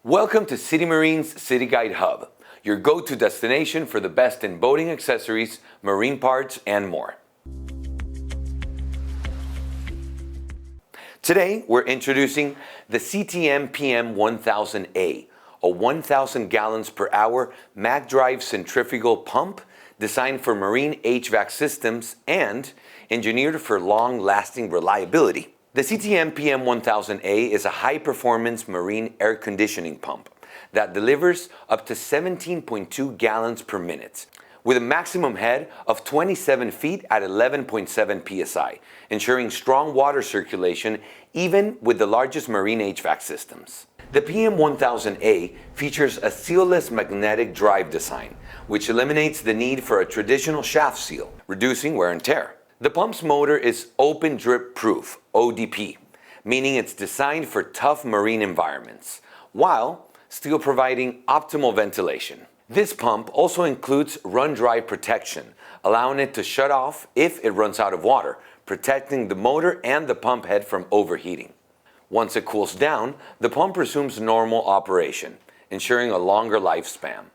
Welcome to City Marine's City Guide Hub, your go-to destination for the best in boating accessories, marine parts, and more. Today, we're introducing the CTM PM1000A, a 1,000 gallons per hour Mag Drive centrifugal pump designed for marine HVAC systems and engineered for long-lasting reliability. The CTM PM1000A is a high-performance marine air conditioning pump that delivers up to 17.2 gallons per minute, with a maximum head of 27 feet at 11.7 psi, ensuring strong water circulation even with the largest marine HVAC systems. The PM1000A features a Sealless Magnetic Drive design, which eliminates the need for a traditional shaft seal, reducing wear and tear. The pump's motor is open drip proof, ODP, meaning it's designed for tough marine environments, while still providing optimal ventilation. This pump also includes run-dry protection, allowing it to shut off if it runs out of water, protecting the motor and the pump head from overheating. Once it cools down, the pump resumes normal operation, ensuring a longer lifespan.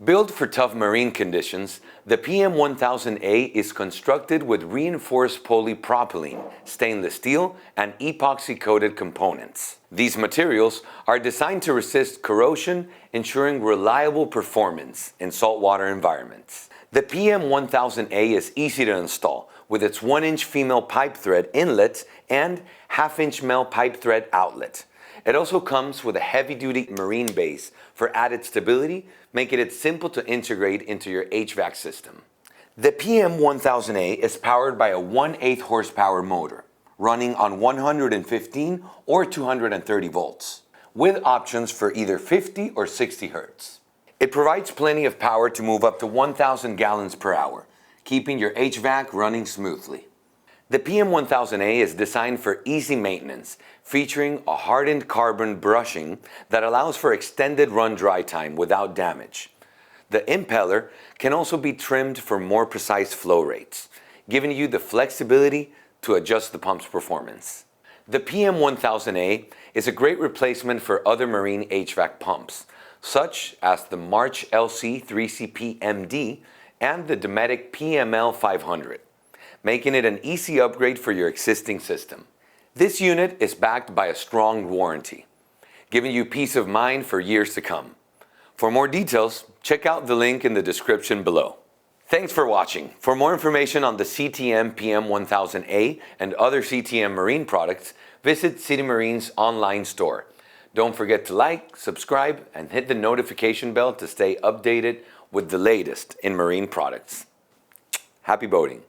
Built for tough marine conditions, the PM1000A is constructed with reinforced polypropylene, stainless steel, and epoxy-coated components. These materials are designed to resist corrosion, ensuring reliable performance in saltwater environments. The PM1000A is easy to install, with its 1-inch female pipe thread inlet and half-inch male pipe thread outlet. It also comes with a heavy-duty marine base for added stability, making it simple to integrate into your HVAC system. The PM1000A is powered by a 1/8 horsepower motor, running on 115 or 230 volts, with options for either 50 or 60 hertz. It provides plenty of power to move up to 1,000 gallons per hour, keeping your HVAC running smoothly. The PM1000A is designed for easy maintenance, featuring a hardened carbon brushing that allows for extended run-dry time without damage. The impeller can also be trimmed for more precise flow rates, giving you the flexibility to adjust the pump's performance. The PM1000A is a great replacement for other marine HVAC pumps, such as the March LC 3CP MD and the Dometic PML500. Making it an easy upgrade for your existing system. This unit is backed by a strong warranty, giving you peace of mind for years to come. For more details, check out the link in the description below. Thanks for watching. For more information on the CTM PM1000A and other CTM Marine products, visit City Marine's online store. Don't forget to like, subscribe, and hit the notification bell to stay updated with the latest in marine products. Happy boating!